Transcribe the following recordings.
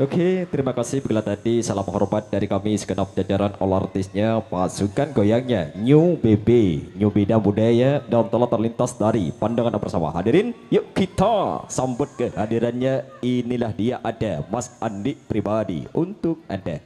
Oke, terima kasih bila tadi salam hormat dari kami segenap jajaran all artisnya, pasukan goyangnya, New BB, New Bida Budaya, dan telah terlintas dari pandangan bersama. Hadirin, yuk kita sambut kehadirannya. Inilah dia ada Mas Andi pribadi untuk Anda.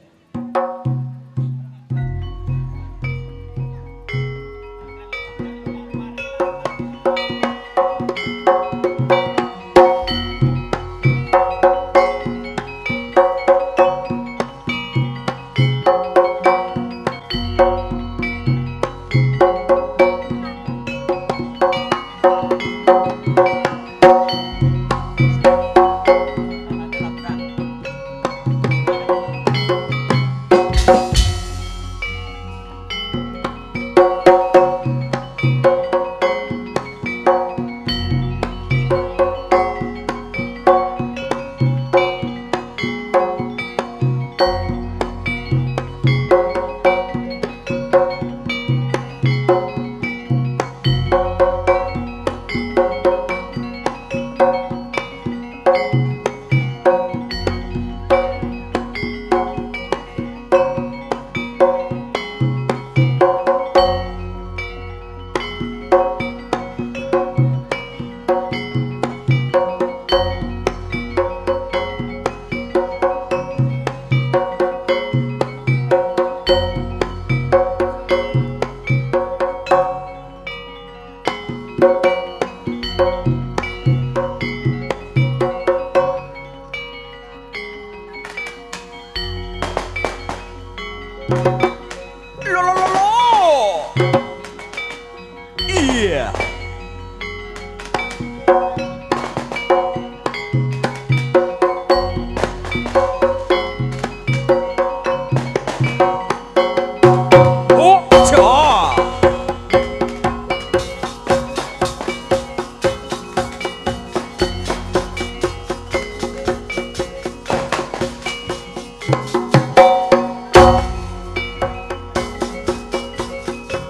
Iya.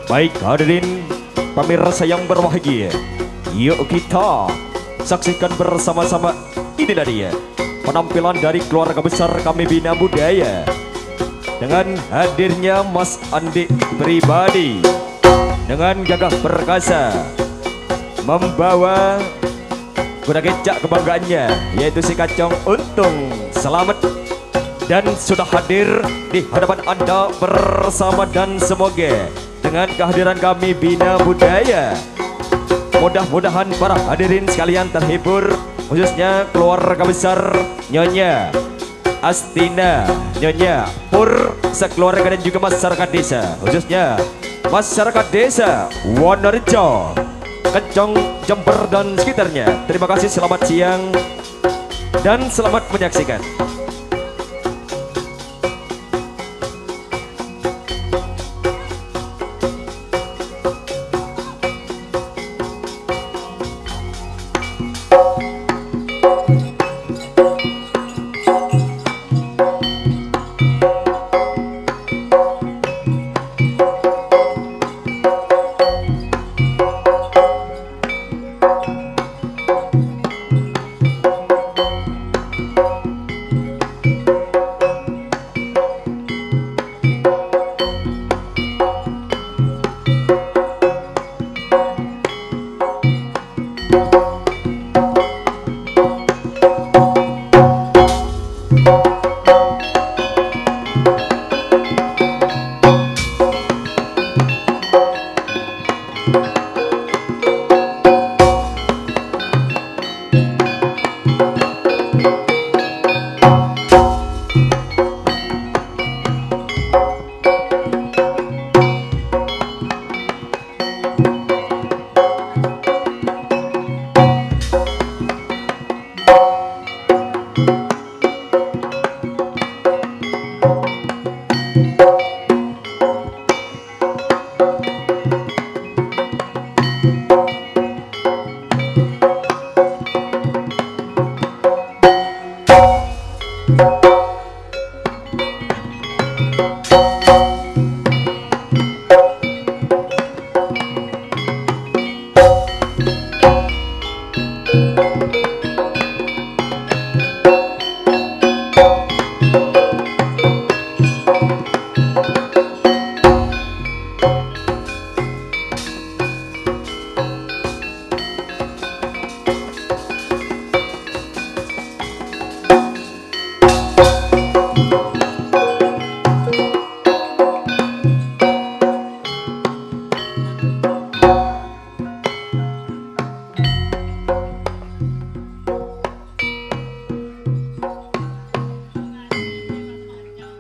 Baik hadirin pemirsa yang berbahagia, yuk kita saksikan bersama-sama. Inilah dia penampilan dari keluarga besar kami Bina Budaya dengan hadirnya Mas Andi pribadi dengan gagah perkasa membawa kuda kecak kebanggaannya, yaitu si Kacang Untung. Selamat dan sudah hadir di hadapan Anda bersama, dan semoga dengan kehadiran kami Bina Budaya, mudah-mudahan para hadirin sekalian terhibur, khususnya keluarga besar Nyonya Astina, Nyonya Pur, sekeluarga, dan juga masyarakat desa, khususnya masyarakat desa Wonorejo, Kencong, Jember dan sekitarnya. Terima kasih, selamat siang dan selamat menyaksikan.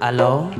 Halo.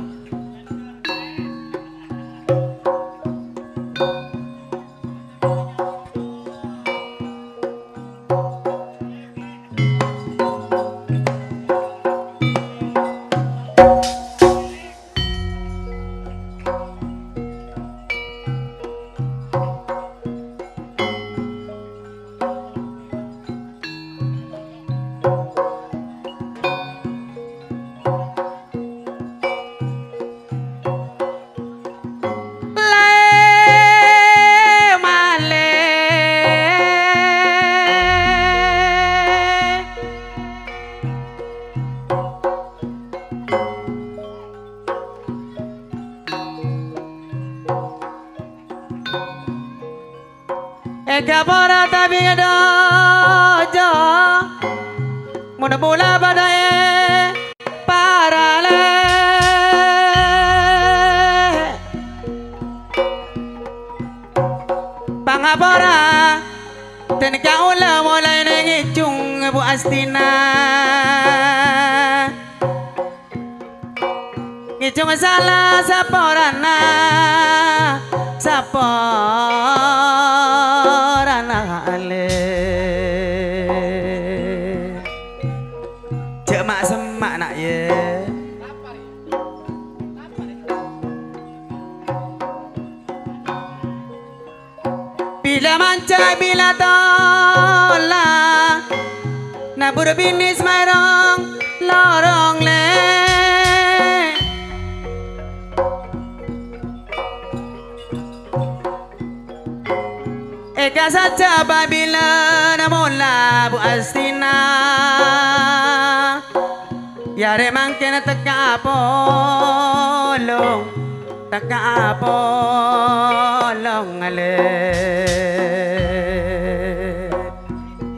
Eka para tapi dojo Muna pula badai parale Pangapora Tenika ula mulai nengicung Bu Astina Ngicung salah saporana Saporana ale Cek mak semak nak ye Bila manca bila tolak Nak berbinis marong lorong le Eka saja babila namola Bu Astina Yare mangkena teka polong Teka polong ale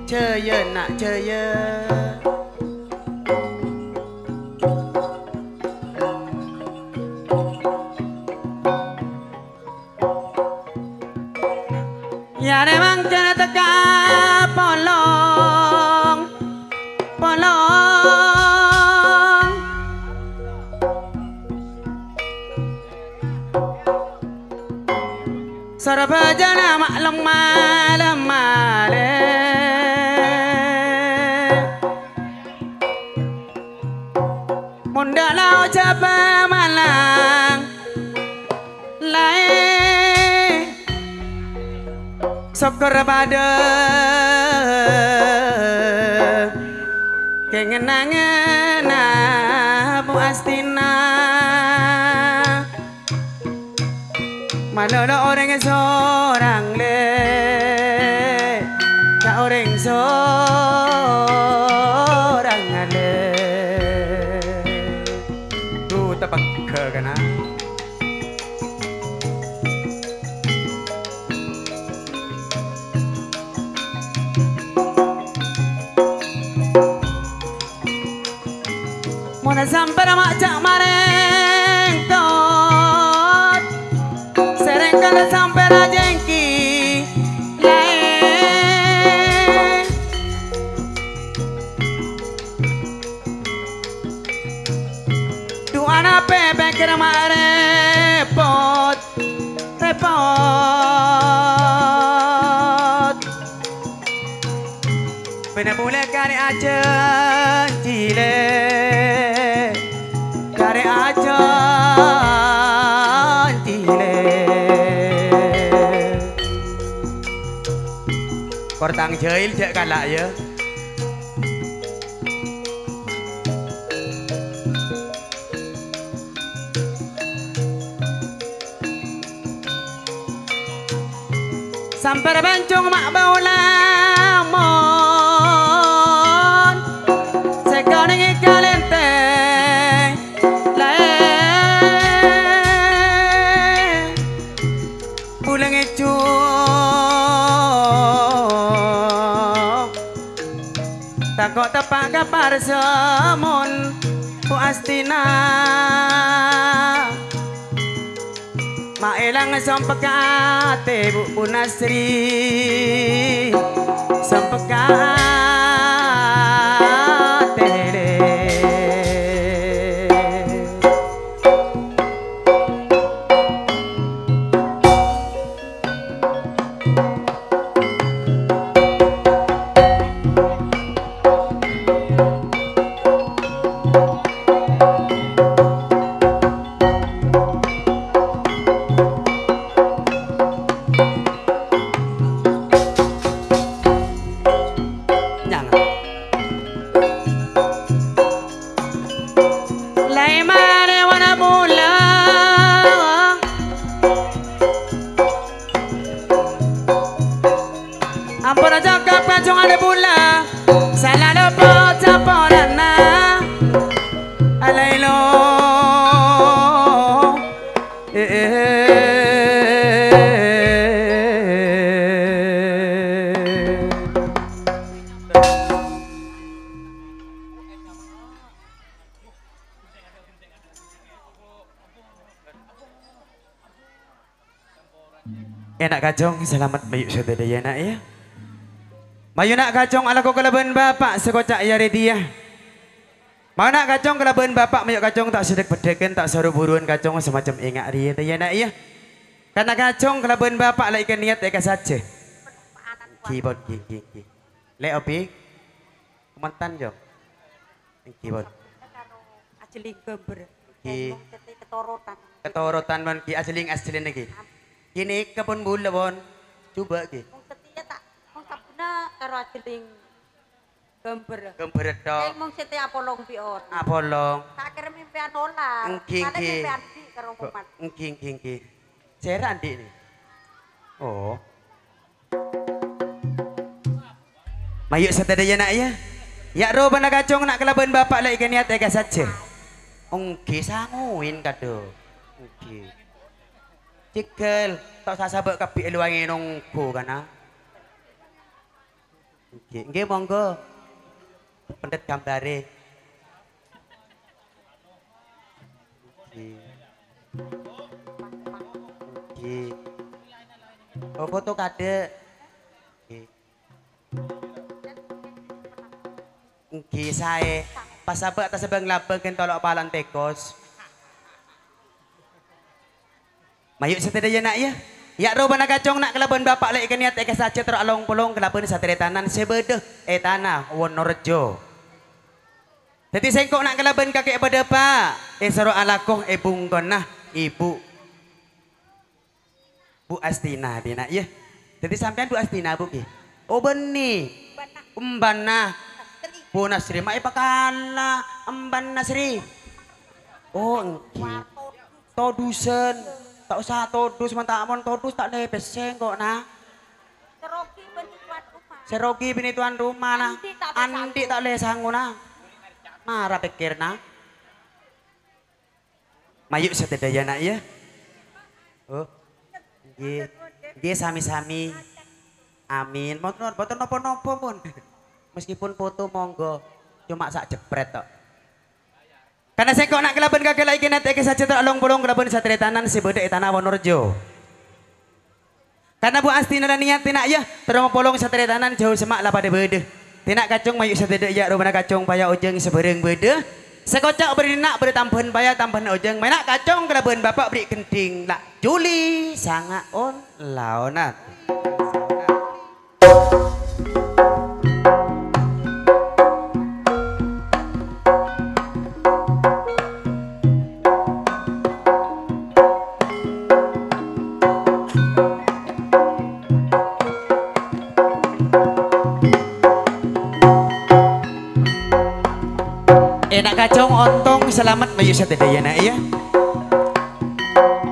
Caya nak caya Yare mangkena teka polong Polong Sarabajana maklong malam male Munda lau capa malang Lai Sokor pada Kengenang-ngena Bu Astina Mana ada orang yang seorang le Tak orang seorang le Tu tepak ke kena Mona sampai mak cak mareng tot Sereng kala sampai rajengki lain Dua nape bekir mak repot Repot Bina boleh kari aja cile Kari aja cile Kortang jail cek kalak ya Sampai bancung mak bau lamon Sekau nengi kalenteng Lain Pulang ecuk Takut tepak kapar semon Bu Astina Maelang sampekate Bu Nasri sampekate apa caporana alailo enak kacong selamat bayu saudara ya nak ya. Mayu nak kacong ala ko kalaban bapak sekocak ya dia. Mau nak kacong kalaban bapak mayu kacong tak sedek bedekan tak saru buruan kacong semacam ingat dia ya nak ya. Karena kacong kalaban bapak lah ikan niat eka saja. Keyboard ki. Le opi. Mantan jo. Keyboard. Ajeling gambar. Ki Ketorotan. ketorotan man ki ajeling lagi. Kini kebun bula bon. Coba ki. Wong setia tak wong sabuna karo ajeling gambar. Gambar tok. Mong setia apolong pion. Apolong. Tak kira mimpian olah. Engking Ada ki. mimpian di karo kumat. Engking. Saya Andi nih. Oh. Mayuk satadaya nak ya. Ya ro bana kacong nak kelaban bapak lah ikan niat eka saja. Ongki sanguin kado. Ongki. Cikel tak sasabak kapi eluangi nongko kana. Ongki. Nggih monggo. Pendet gambare. Ongki. Oh foto kade. Nggih sae pas sabak tas sebang labegan tolok palan tekos. Mayuk setedaya nak ya. Ya ro bana kacong nak kelaban bapak lek niat eka saja ter along polong kelaban satretanan sebede tanah Wonorejo. Dadi sengkok nak kelaban kakek pada pak saro alakoh bungkonah ibu Bu Astina dina ya. Dadi sampean Bu Astina Bu ki. Oh beni. Mbana Bu Nasri mai pakala emban Nasri. Oh engki. Todusen. Tak usah todus mantakmon todus tak nepes kok nah. Serogi beni tuan rumah. Serogi bini tuan rumah nah. Andi tak le sangu nah. Marah pikir nah. Mayuk setedaya nak ya. Oh. Nggih sami-sami. Amin. Mboten napa-napa pun. Meskipun foto monggo cuma sak jepret tok. Karena saya kok nak kelaban kakek lagi nanti ke saja teralong bolong kelaban satretanan si bedek tanah Wonorejo. Karena Bu Asti nala niat tinak ya terong polong satretanan jauh semak lah pada bede. Tinak kacung mayuk satedek ya rumah kacung paya ujeng sebereng bede. Sekocak beri nak beri tambahan paya tambahan ujeng. Mainak kacung kelaban bapak beri kenting lah. Juli sangat on laonat. Enak kacong ontong selamat mayu satedaya nak ya.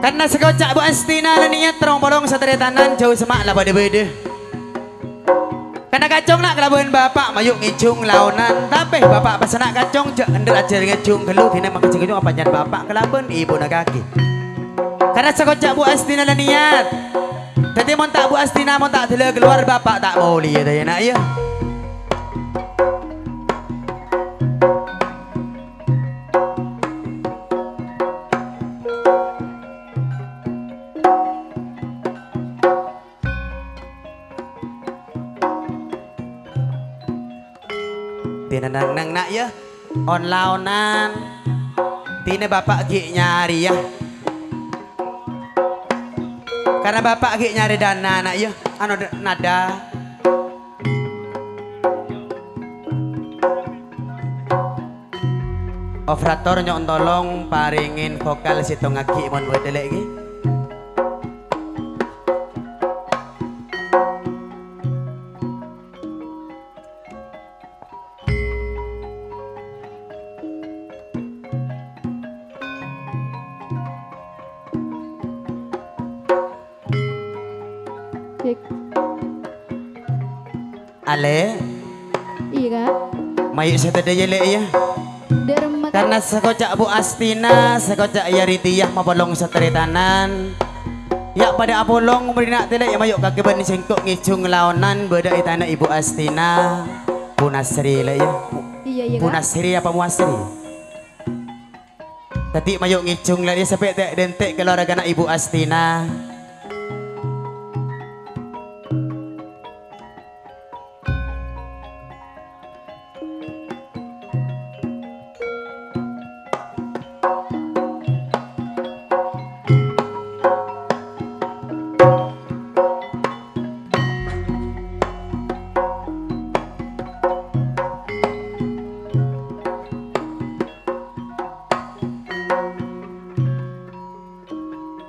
Karena sekocak Bu Astina lah niat terong polong satretanan jauh semak lah pada bede. Karena kacong nak kelabuan bapak mayuk ngijung launan tapi bapak pas nak kacong jak ender ajar ngijung gelu dina makan ngijung apa jan bapak kelabuan ibu nak kaki. Karena sekocak Bu Astina lah niat. Tadi mon tak Bu Astina mon tak dele keluar bapak tak mau lihat ya nak ya. Tina nang nak ya on launan tina bapak gi nyari ya karena bapak gi nyari dana nak ya anu nada operator nyok tolong paringin vokal situ ngaki mon wedele iki. Cek. Ale Iya kak. Mayu sedaya le ya. Karena sekocak Bu Astina, sekocak Yaritiyah mapolong seteritanan. Ya pada apolong beri nak telek ya mayuk kaki bani sengkok ngicung laonan beda itana Ibu Astina. Bu Nasri le ya. Iya. Bu Nasri apa Muasri? Tadi mayuk ngicung le dia sampai tek dentek keluarga anak Ibu Astina.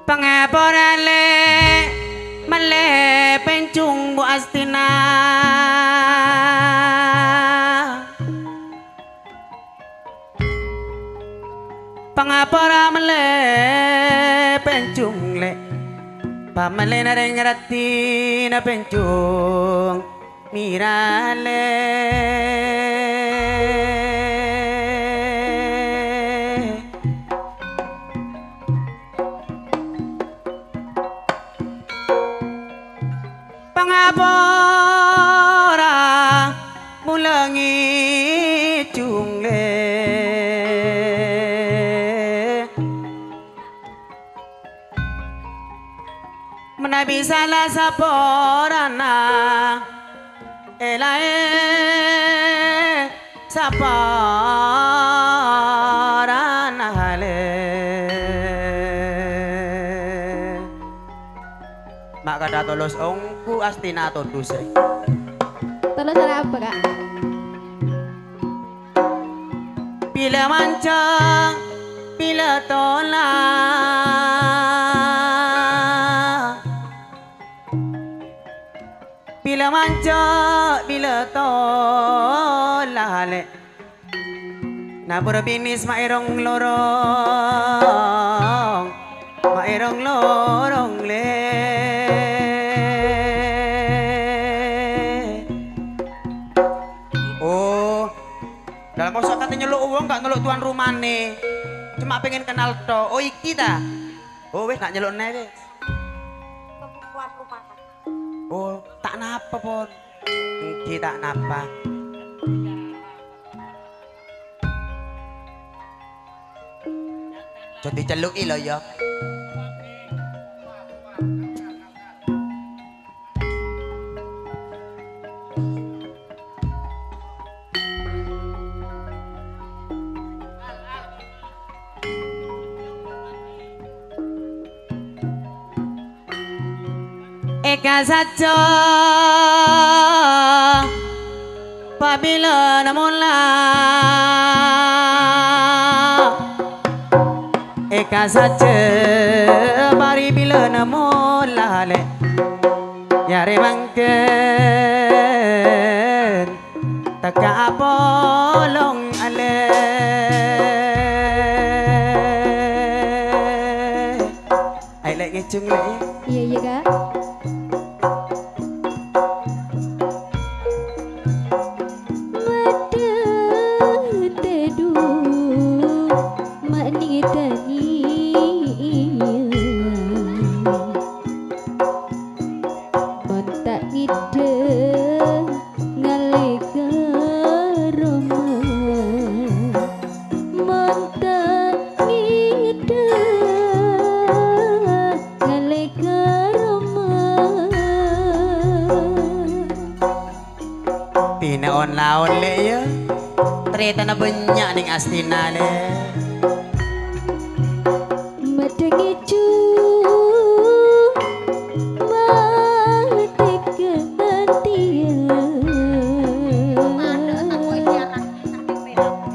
Pengaporale male pencung Bu Astina pangapora male pencung le pamale na rengrati na pencung mirale pangapora mulangi cungle menabi salah saporana elae saporana hale mak kata tolos ongku Astina todus re. Terus cara apa kak? Bila mancang, bila tolak, bila mancang, bila tolak le. Nabur binis mairong lorong, mairong lorong le. Dalam masa kata nyeluk uang gak nyeluk tuan rumah nih, cuma pengen kenal to. Oh iki ta? Oh wes nak nyeluk nih wes. Tuan rumah. Oh tak napa pon? Iki tak napa. Jadi celuk ilo ya. Eka saja pabila namula eka saja bari bila namula le yare mangken taka apolong ale ai lek ngecung le Iya kak. Laon le ya, ternyata na banyak ning Astina le. Madengicu,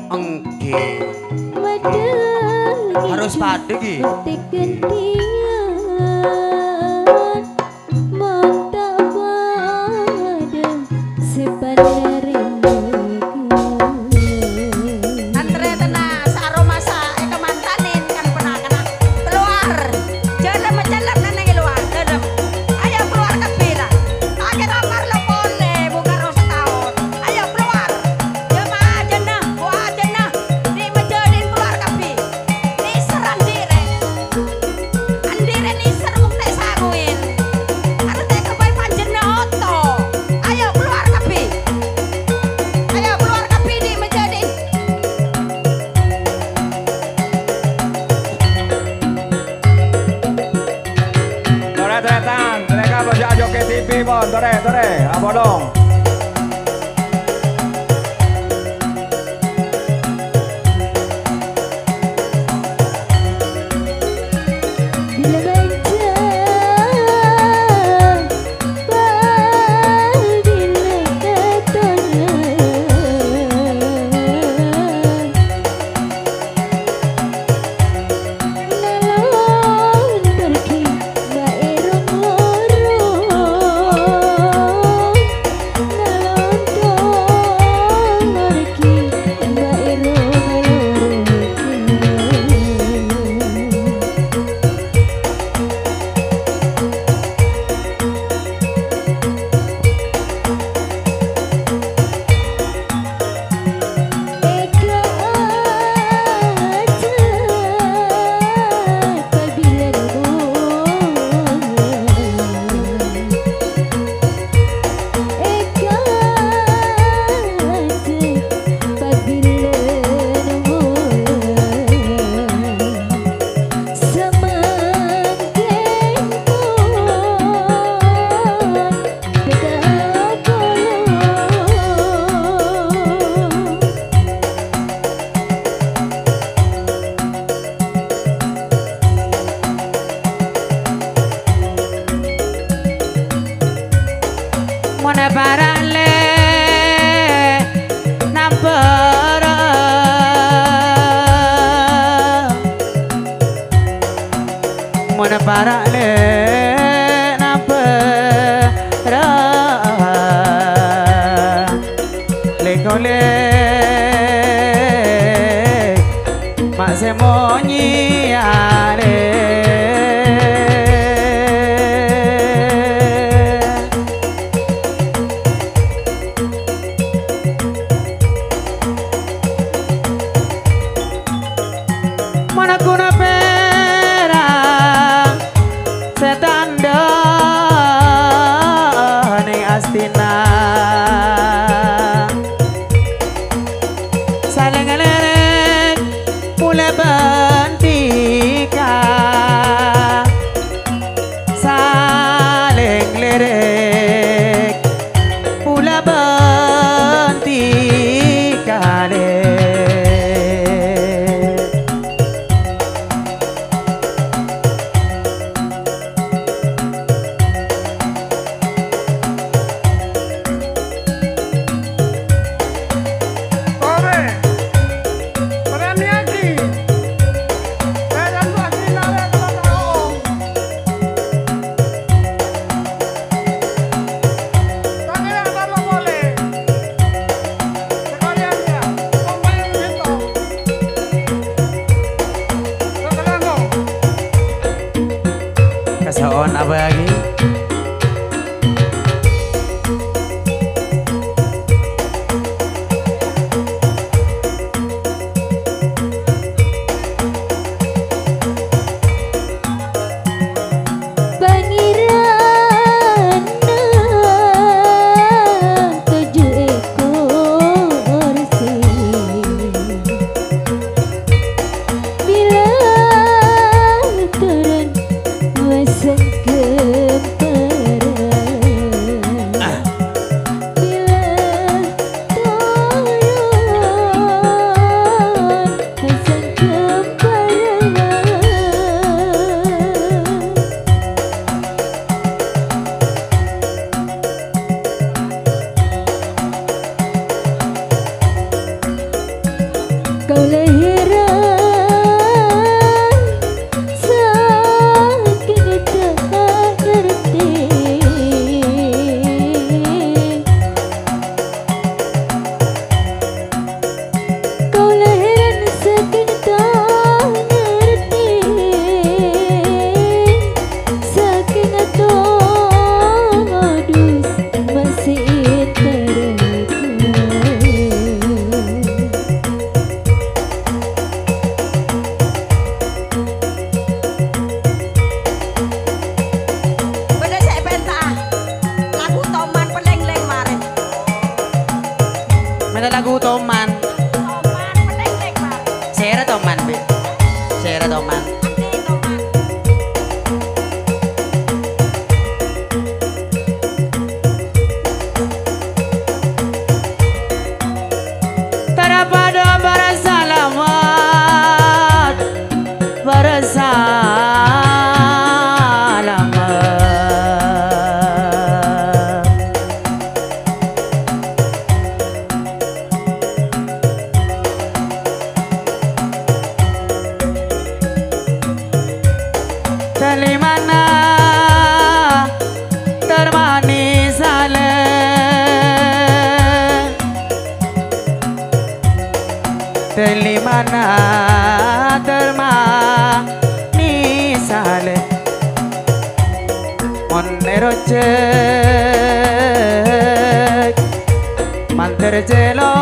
Engke. Harus pade ki. pipi pon, tore, abodong. Mona parale nampara Mona parale nampara lekole mak semonyi ale Mana kuna perang setanda ning astina saling lereng mulai bentika saling lereng mulai bentika Kasaon apa lagi? Kau lahiran saking tak ngerti Kau lahiran saking tak ngerti saking tak modus masih terlaku telimana terma nisale monero cek manter jelo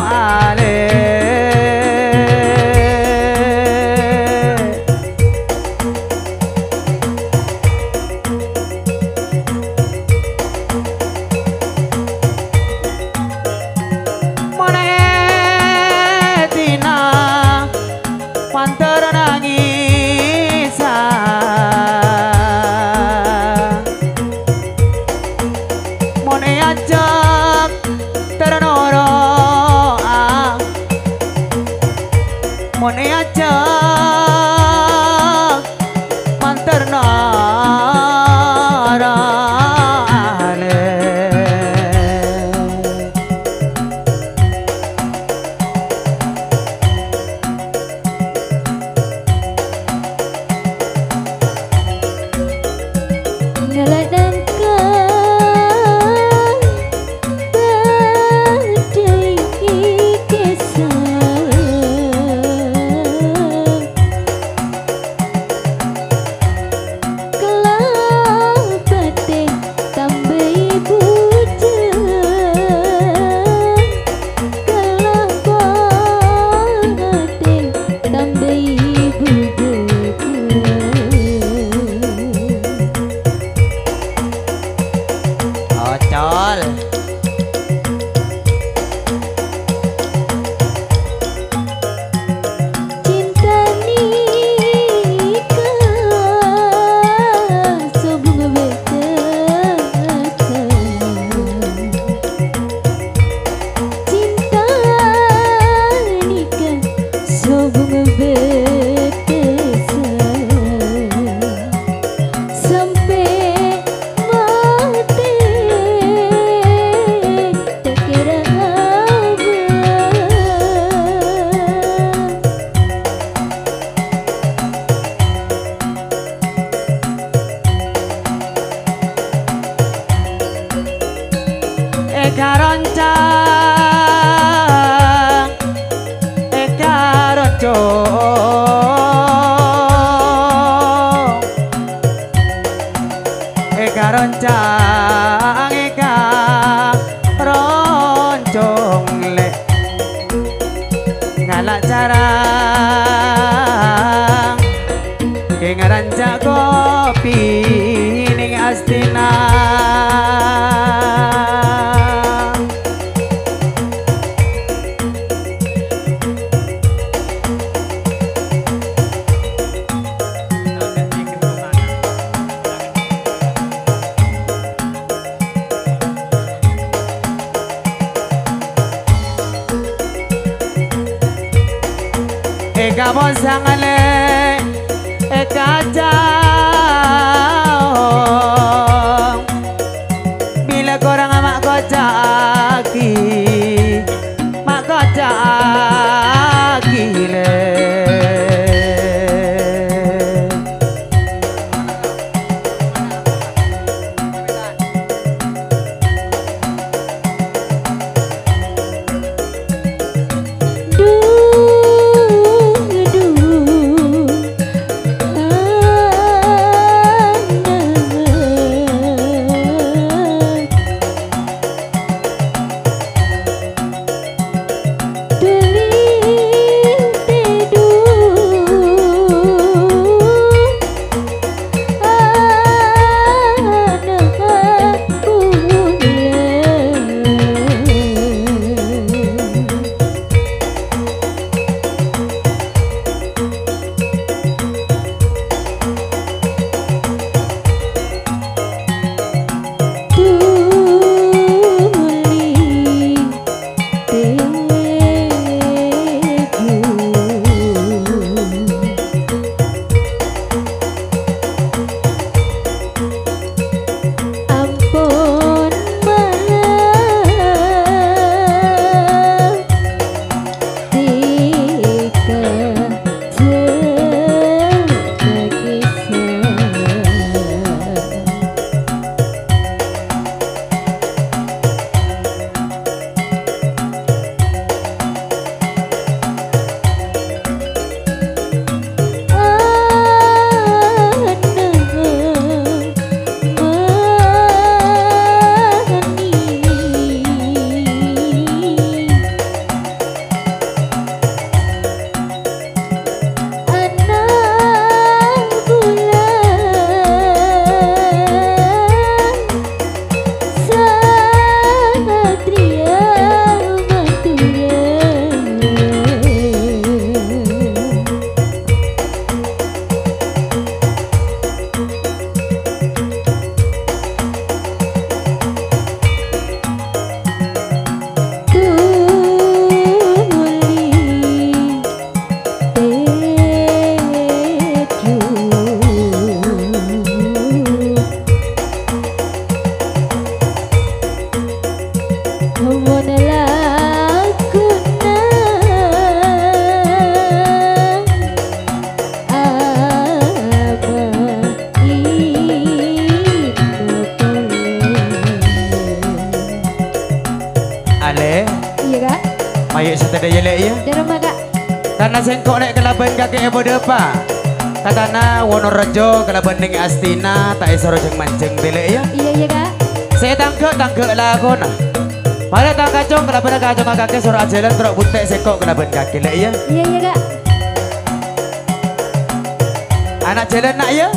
ale roncang eka roncong le ngalak carang ke ngaranca kopi ning astina eka bosangale eka jauh bila korang mak kocaki mak kocaki le Karena sengkok lek kelaban kakek ibu depa. Katana Wonorejo kelaban ning Astina tak iso rojeng mancing dele ya. Iya Kak. Saya tangkek lagon. Mari tang kacung kelaban kacung kakek suruh ajalan terus buntek sengkok kelaban kakek lek ya. Iya Kak. Anak jalan nak ya.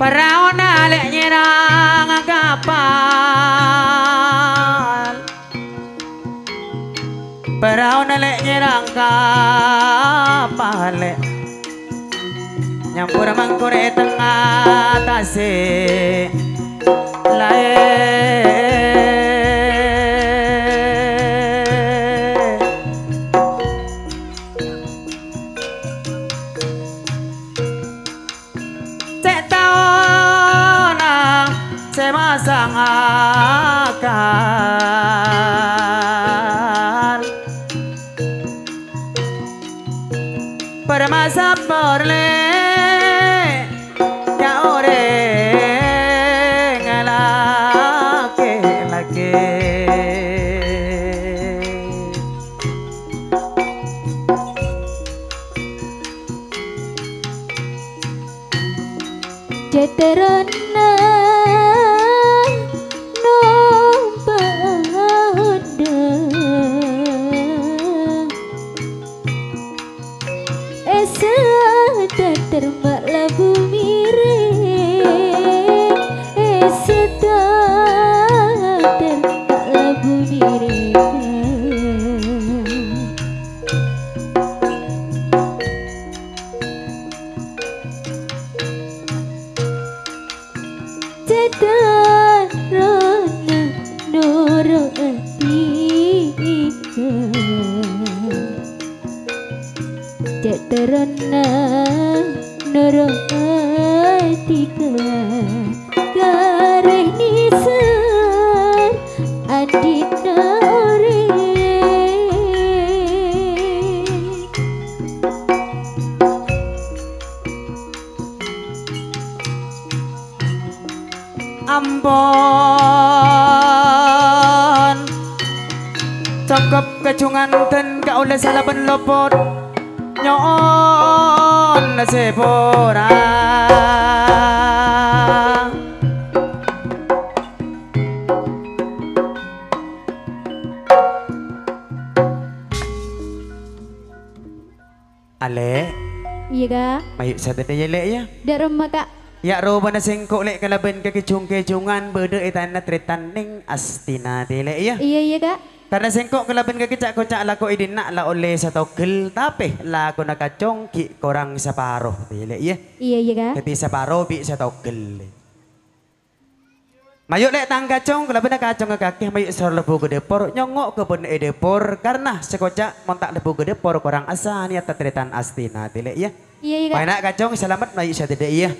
Paraona lek nyerang kapal. Paraona lek nyerang kapal. Nyampur mangkore tengah tasik lae. Masang akal permasa porle ya ore ngalake lake Jeterana termak labu miring sedang termak labu miring cedan rona noro atika cedarana Norotika kareh nisar adina ore Ambon cokop kecungan dan kaula salaban lopot nyon sepora Ale iya Kak mayuk sa tadaya lek ya darma Kak ya roba na sengkok lek kalaban kekecung-kecungan bede itana tretan ning Astina dele ya iya Kak karena sengkok kelaban kekecak-kocak lako idin nak la oleh sa togel tapi lako nakacong ki korang separuh dele ya iya Kak keti separuh bi sa togel mayuk lek tang kacong kelaban kacong kakek mayuk sor lebu ke depor nyongok ke pun depor karena sekocak montak lebu ke depor korang asa niat tretan Astina dele ya iya Kak Pak kacong selamat mayuk sa tidak iya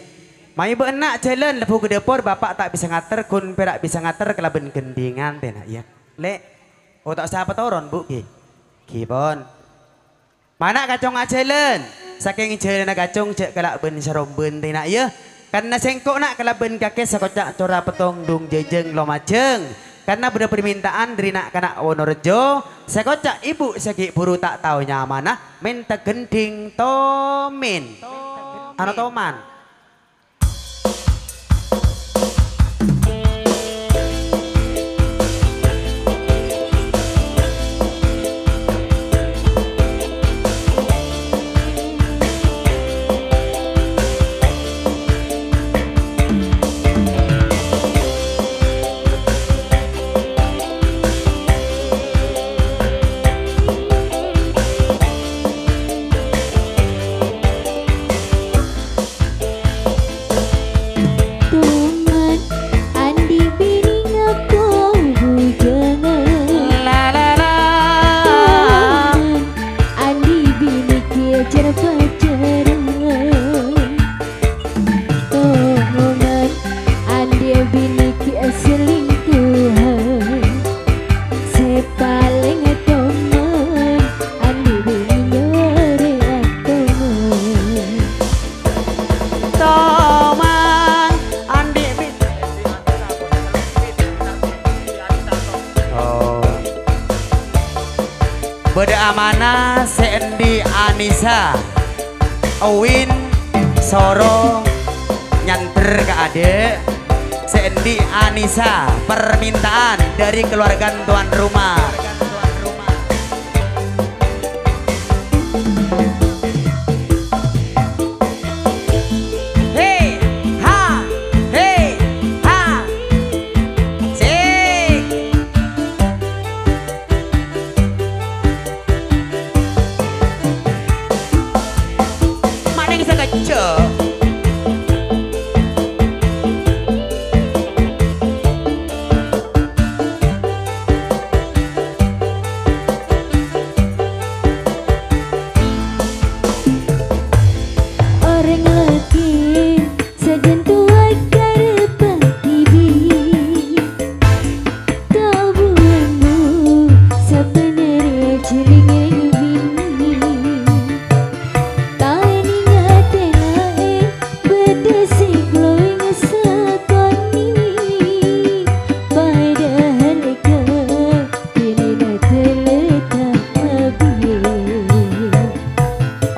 Mai benak jalan lebu ke depor bapak tak bisa ngater kun perak bisa ngater kelaban gendingan tenak ya lek oh tak siapa toron bu ki kipon mana kacong jalan saking jalan kacong cek kelak ben saromben tenak ya karena sengkok nak kelaban kakek sekocak cora petong dung jejeng lo majeng karena beda permintaan dari nak kanak Wonorejo sekocak ibu segi buru tak tahu nyamana minta gending tomin ano toman pacar-pacaran. Omongan ande bini ki selingkuhan. Se paling teman ande bini nyore teman. Toman andi bin. Beda amanah Sendi Anissa Owin Soro nyanter ke adek Sendi Anissa permintaan dari keluarga tuan rumah. Hei ha hei ha sik mana yang bisa kecil. Orang lagi sajen tua karepah tibi. Tabuanmu sebenarnya jeling bini. Tani ngatelae bedesi glowing sakoni. Padahal kau kini dah terletak abiye.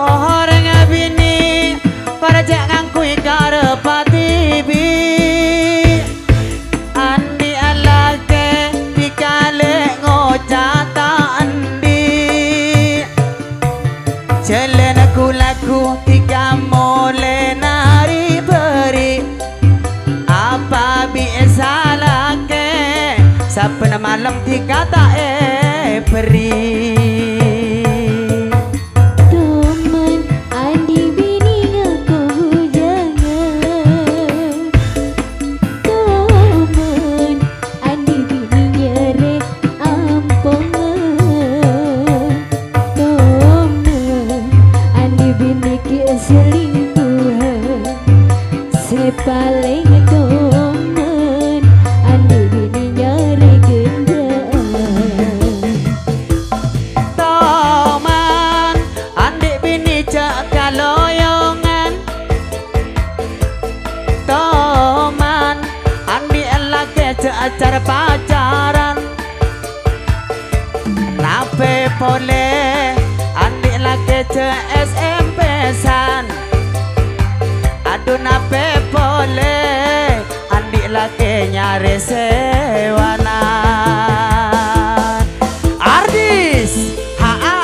Orang bini para jangan kui karepat tibi andi alake dikale ngocata andi jelen aku laku tiga mole nari beri apa biasa lake saben malam dikata beri. Teman andi bini ngaku jangan. Teman andi bini nyere ampongan. Teman andi bini ki selingkuhan. Sepaling teman andi bini nyere gendaan. Toman andik bini jaga loyongan. Toman andi lagi acara pacaran. Nape boleh andi lagi SMP san. Aduh nape boleh andi lagi nyari sewanan. Ardis ha ha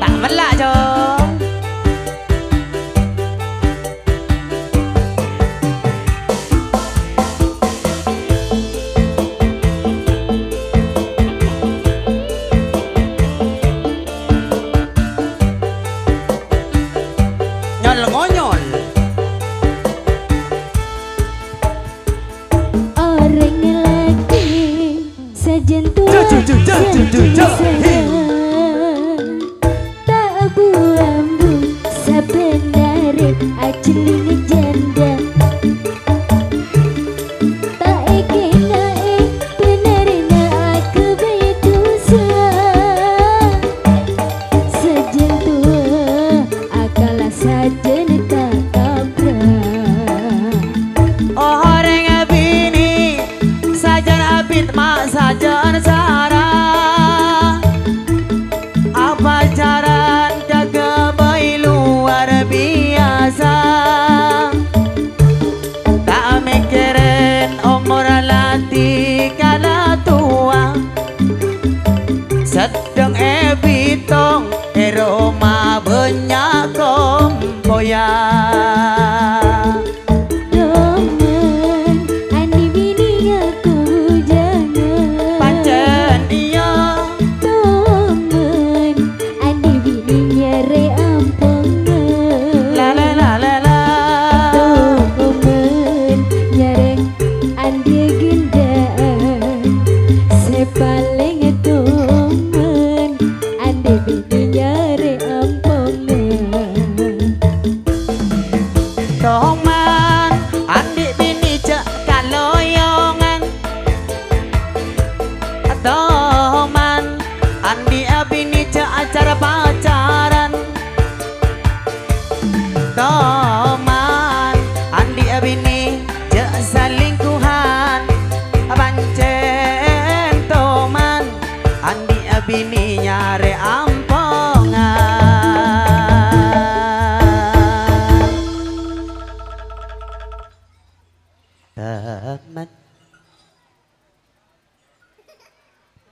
tak melak jom. Nyol ngonyol. Orang lagi sajen tua tak buambu sebenarnya ajeling janda. Tak ikinai benarnya aku berdosa. Sajen tua akalah sajen tak kabrak. Orang bini sajan abid mak sajan sarah. Apa jaran jaga bayi luar biasa. bini nyare ampongan. Tamat.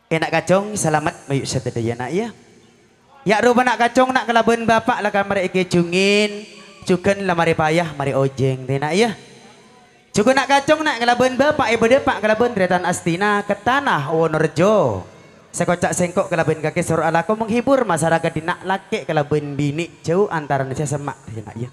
Enak kacong selamat mayuk sedaya nak ya. Ya rupa nak kacong nak kelaben bapak lah kan mari kecungin. Cukan lah mari payah mari ojeng deh nak ya. Cukan nak kacong nak kelaben bapak ibu depak kelaben Tretan Astina ke tanah Wonorejo. Sekocak sengkok kelaben kaki suruh alako menghibur masyarakat di nak laki kelaben bini jauh antara nasi semak deh nak ya.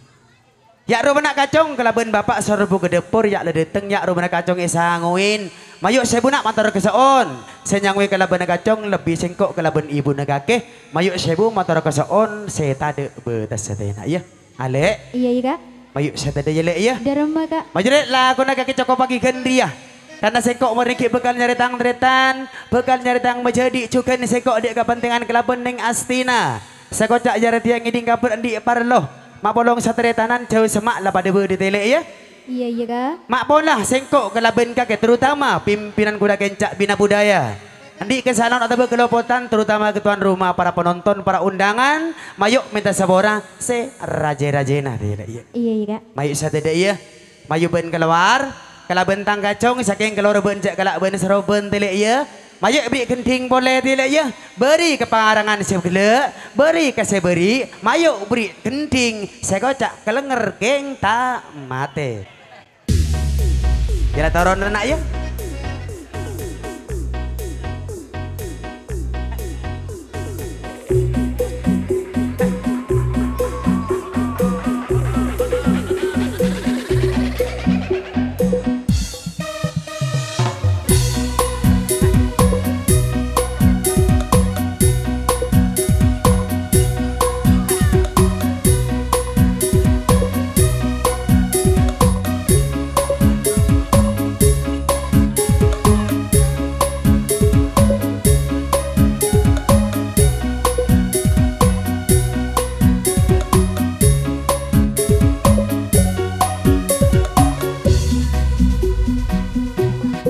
Ya rupa nak kacong kelaben bapak sorbu ke depur ya ledeteng ya rupa nak kacong isanguin. Mayuk saya nak motor keseon. Saya nyangwe kelaben nak kacong lebih sengkok kelaben ibu nak kakek. Mayuk sebu motor keseon saya tade betas sedaya nak ya. Ale. Iya iya kak. Mayuk saya tade jelek ya. Darma kak. Majuret lah aku nak kakek cokok pagi gendria. Karena sengkok meriki bekal nyari tang dretan, bekal nyari tang menjadi cukan sengkok dia kepentingan kelaben neng Astina. Sekocak jaret yang ngiding kapur andi parloh. Mak bolong satretanan jauh semak lah pada ber di telek ya. Iya iya kak. Mak polah sengkok kelaben kakek terutama pimpinan kuda kencak bina budaya. Andi ke salon atau kelopotan terutama ketuan rumah para penonton para undangan. Mayuk minta sabora se raje-rajena deh ya. Iya iya kak. Mayuk sate deh ya. Mayuk ben keluar. Kalau bentang kacong saking keluar bencak kalau ben seroben telek ya. Mayuk beri kenting boleh telek ya. Beri ke pengarangan sebelak, beri ke seberi, mayuk beri kenting sekocak kelenger geng tak mate. Kira toron anak ya.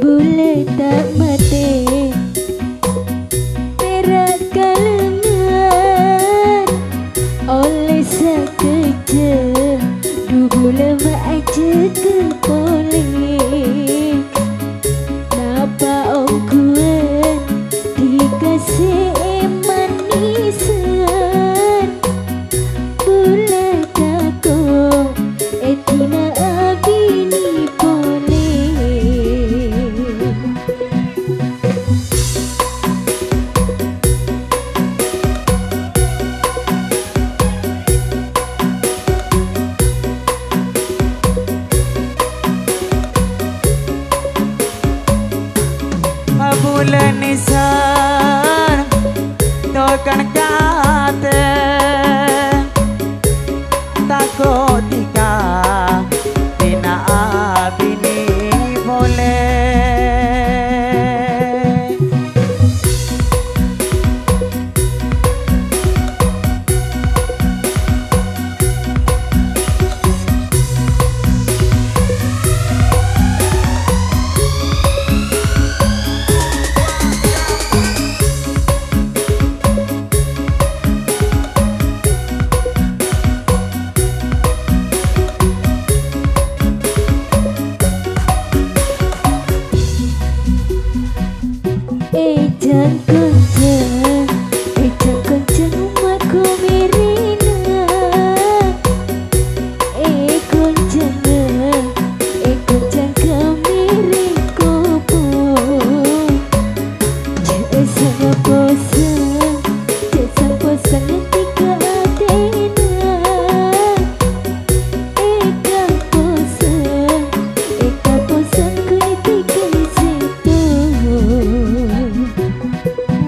Boleh tak mati perak kalengan oleh sekejap dulu lama aja ke boleh napa ongkuan dikasih manisan boleh tak kok etina abini boleh. Bulan nisan doakan kata takut tika tina abini boleh. Ejang koncang umatku mirina koncang kamiring kopo Jesang bosan ketika adena Eka bosan ketika situ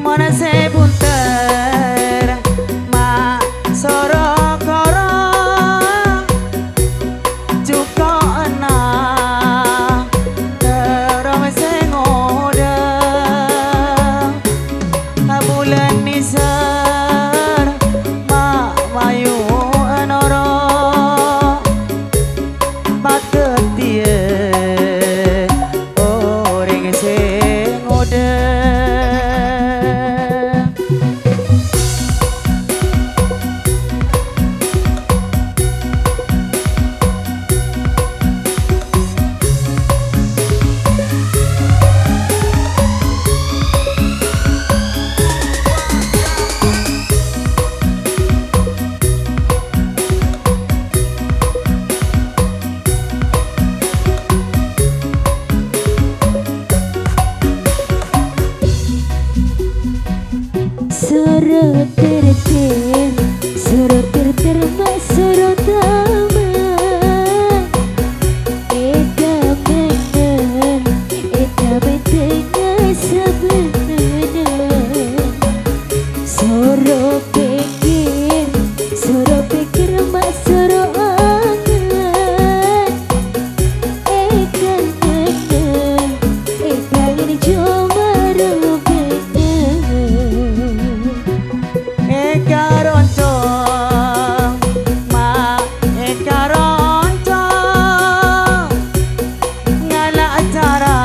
Mana sebunter ma sorokoro cuko ana terong sengoda bulan nisar ma mayu anoro patetie orang sengoda. Suruh terter, suruh terter, mak suruh taman. Eka bener, eka bener sebener. Suruh pikir, mak suruh angan. Eka bener, eka ini cuma Eka roncong, ma eka roncong, ngala acara,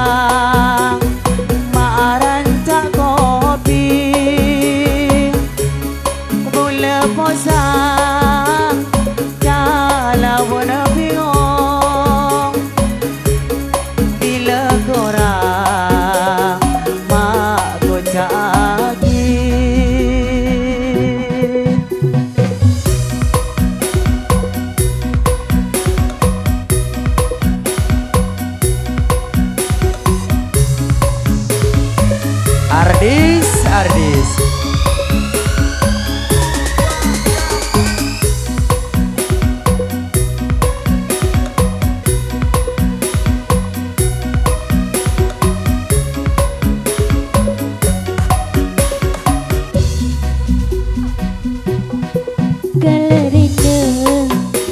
ma rancak kopi, bule posang, kalau bona bingung, bila korang, ma kocaki. Ardis, Ardis.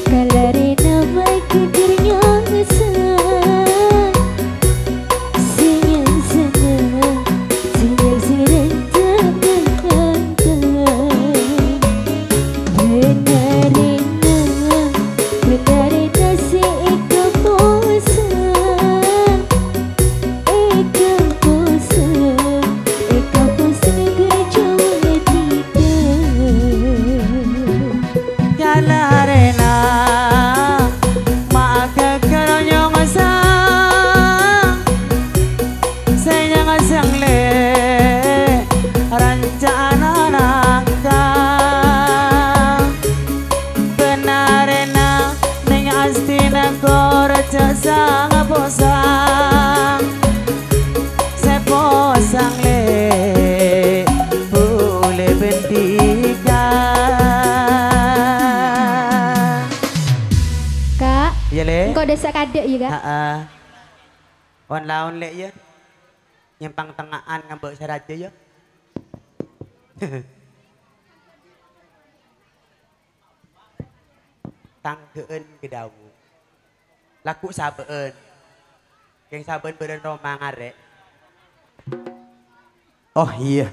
Kalarina mai kekirnya ngesan. Senyum senang, senyum serentang menantang. Benarina si eka bosan. Eka bosan kerja tiga. Kalarena maka karonyo ngasang saya ngasang le rancana nangka benarena neng astina koraja sang posang seposang le boleh bentika. Kak, Iya le. engkau desa kadek ya kak? Heeh. On laun lek ya. Nyempang tengahan ngambek saraja ya. Tanggeun gedawu. Laku sabeun. Yang sabeun beureun romang arek. Oh iya.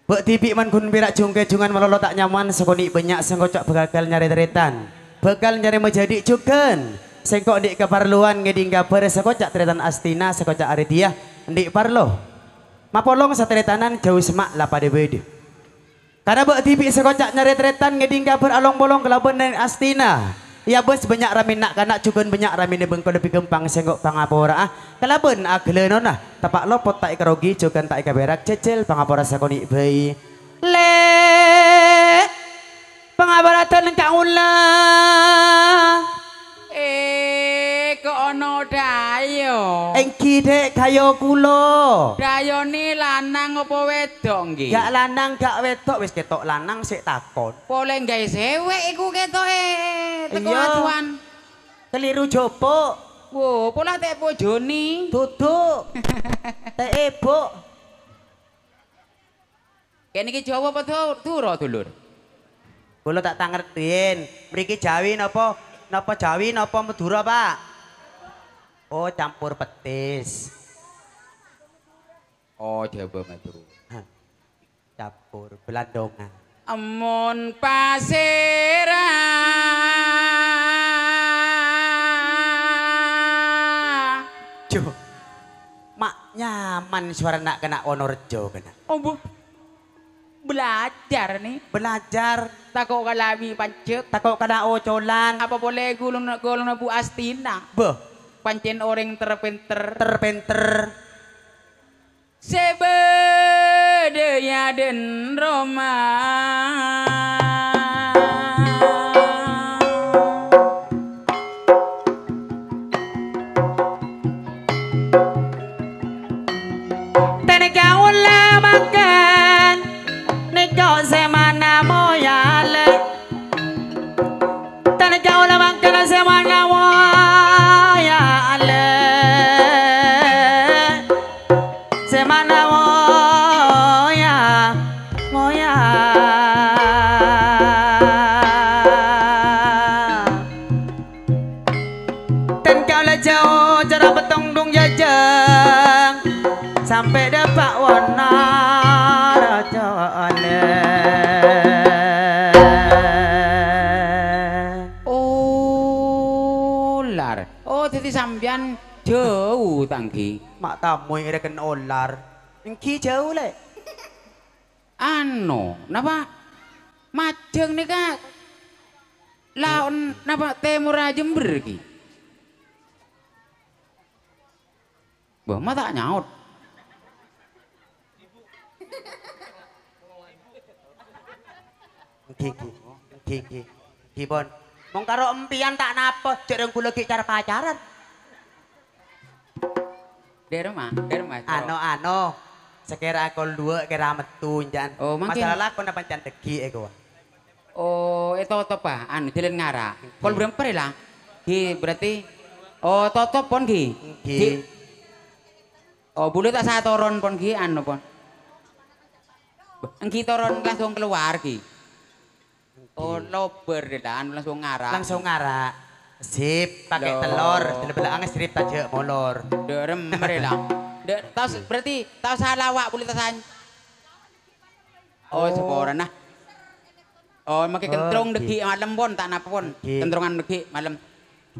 Bek tipi man kun pirak jungke jungan melolo tak nyaman sekoni banyak sengkocok begagal nyari teretan. Bekal nyari menjadi cuken. Sengkok dik keperluan ngeding kabar sekocak teretan astina sekocak aridiah ndik parlo. Mapolong sateretanan jauh semak lapa debede. Karena bek tipi sekocak nyari teretan ngeding kabar along bolong kelaban dan astina. Ya bos banyak ramin nak kanak cuken banyak ramin bengko lebih gempang sengkok pangapora kelaban aglenona tapak lopot tak ikarogi cuken tak ikaberak cecil pangapora sekoni bayi. Le pengabaratan kaulah kok ono dayo engki dek kayo kulo dayone lanang apa wedok nggih gak lanang gak wedok wis ketok lanang sik takon boleh gawe sewek iku ketoke teko Iya. aduan keliru jopo wo pola tek bojone duduk teh ebok kene iki Jawa apa Dura dulur kulo tak tangertin mriki Jawi napa Jawi napa Madura Pak oh campur petis oh Jawa Madura Hah, campur belandongan amun pasirah Jo mak nyaman suara nak kena Wonorejo kena oh bu belajar nih belajar takok kalami pancet takut kena ocolan apa boleh gulung Bu Astina beh pancen orang terpenter terpenter sebedaya den Roma Ular. Oh, jadi sampean jauh tangki. Mak tamu yang reken ular. Engki jauh le. Ano, napa? Majeng nih kak. Laon napa Timur Jember ki? Bah, mata nyaut. Engki bon. Mong karo empian tak napa, jarang kula ki cara pacaran. Dari rumah. Ano. Sekira kol dua kira metu jan. Oh, mungkin- Masalah lakon apa jan degi eko. Oh, itu apa? Anu jalan ngara. Kol beremper lah. Ki berarti. Oh, totop pon ki. Ki. Oh, boleh tak saya toron pon ki anu pon. Engki toron langsung keluar ki. Oh, lober dah anu langsung ngara. Langsung ngara. Sip, pakai Loh. telur, belakangnya strip tajak molor. Derem lah. Berarti tahu saya lawak boleh tak saya. Oh, seporan nah. Oh, makai kentrong deki malam pon tak napa pon. Kentrongan deki malam.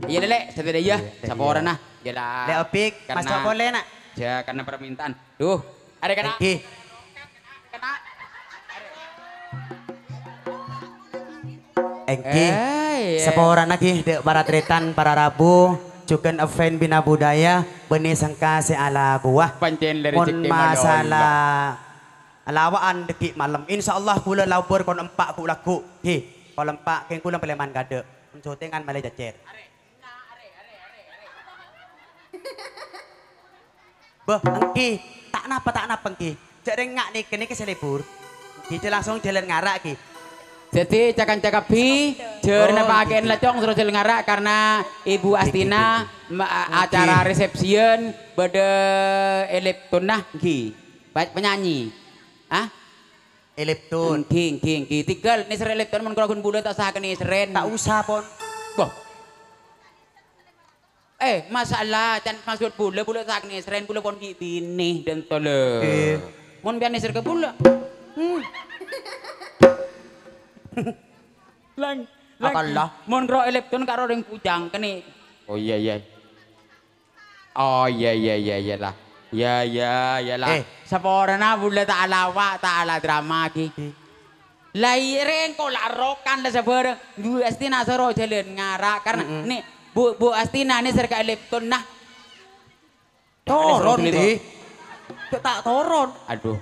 Iya lele, setia ya. Seporan nah. Jelah. Le opik, mas tak boleh nak. Ya, karena permintaan. Duh, ada kena. Ki. Kena. Engki. Seporan lagi dek para tretan para rabu. Juga event bina budaya benih sangka se ala buah. Pancen dari Mon cek masalah lawaan deki malam. Insyaallah kula labur kon empak ku laku. Hi, kalau empak keng kula peleman gade. Syutingan malih jacer. Bah, engki tak napa engki. Jare ngak nih kene ke selebur. Kita langsung jalan ngarak ki. Jadi cakapi jerna pakaian lecong terus jalan ngarak karena Ibu Astina acara resepsian bade eleptonah ki penyanyi. Ah? Elepton. King tinggal ni seren elepton mun kun bulan tak sahakan ni seren. Tak usah pon. Boh. Masalah can maksud bulan tak ni seren bulan pon ki bini dan tole. Mun biar ni ser ke bulan. Lang. Apalah. Mun kro elepton karo ring pujang kene. Oh iya. Oh iya lah. Ya lah. Sapora na bula ta alawa ta ala drama ki. Laireng ko larokan la sabara. Bu Astina saro jalan ngara karena ni Bu Astina ni serka elepton nah. Toron di. Tak toron. Aduh.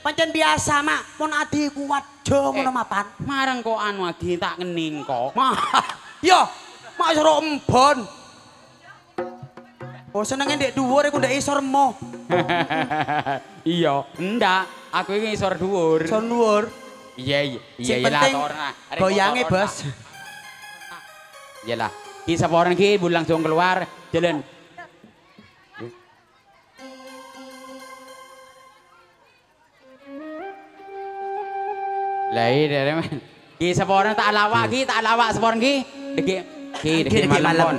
Pancen biasa mak. Mon adi kuat jo ngono mapan. Marang kok anu lagi tak ngening kok. Yo, mak soro embon. Oh senenge ndek dhuwur iku ndek isor mo. Iya, ndak. Aku iki isor dhuwur. Isor dhuwur. Iya Sing lah penting torna. goyange, Bos. Iyalah. Ki saporan ki bu langsung keluar jalan. Lai dari mana? Ki saporan tak lawak saporan ki. Deki malam pon.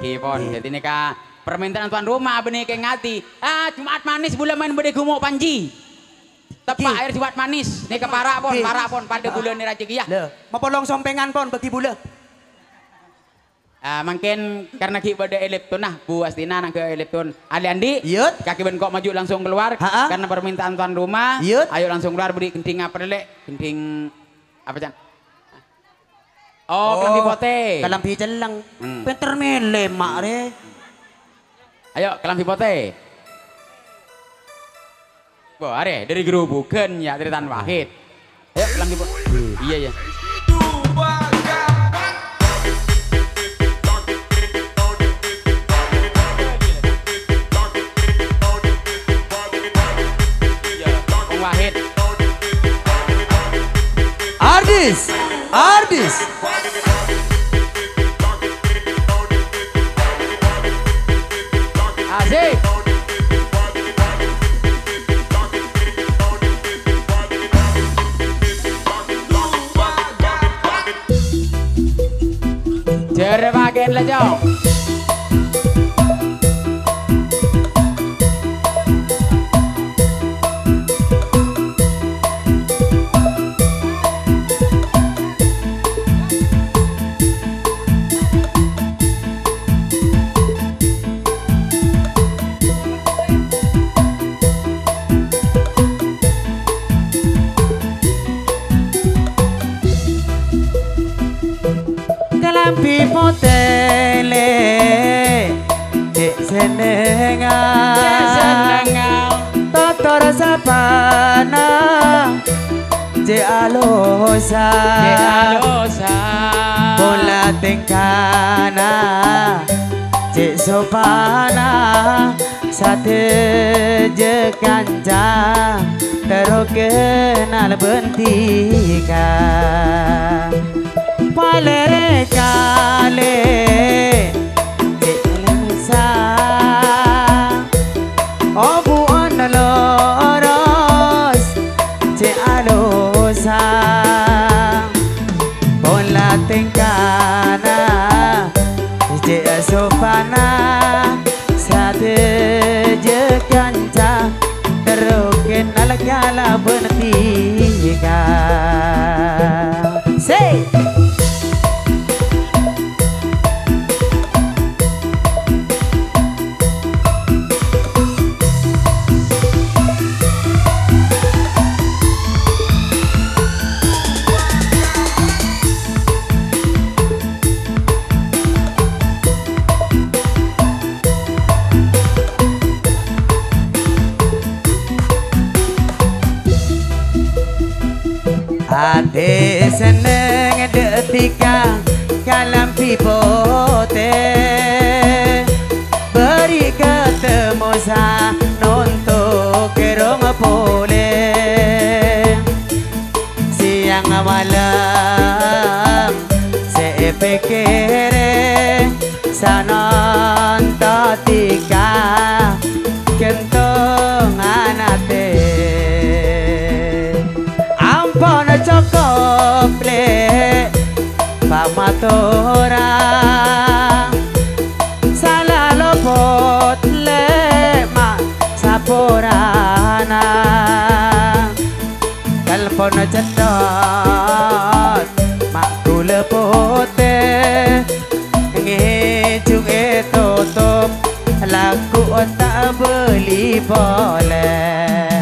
Ki pon. Jadi ni ka permintaan tuan rumah benih ke ngati. Jumat manis bulan main bede gumuk panji. Tepak air Jumat manis. Ni ke para pon pada bulan ni rezeki ya. Le, mapolong sompengan pon bagi bula. Mungkin karena ki pada elepton nah Bu Astina nak ke elepton. Ali Andi. Yut. Kaki ben kok maju langsung keluar karena permintaan tuan rumah. Yut. Ayo langsung keluar beri kenting apa lek? Kenting apa Cang? Oh, kelambi pote. Kelambi celeng. Pinter mele mak re. Ayo kelambi pote. Bo, are dari gerubukan ya dari Tan Wahid. Ayo kelambi pote. Iya. Ardis. Asik. Jere bagian lejong. je alosa bola tingkana je sopana sate je kanca terus kenal bentika palere kale je alosa obu loros je alosa bola tingkana je sopana sate je kanca terukin alakala bertika say ade seneng detika kalam pipote beri ketemu sa nonton kerong pole siang malam saya pikir sanon tatika kentong anate ampun cukup le pamatora salah lopot le mak saporana telepon cedot mak kule pote ngejung tutup laku tak beli boleh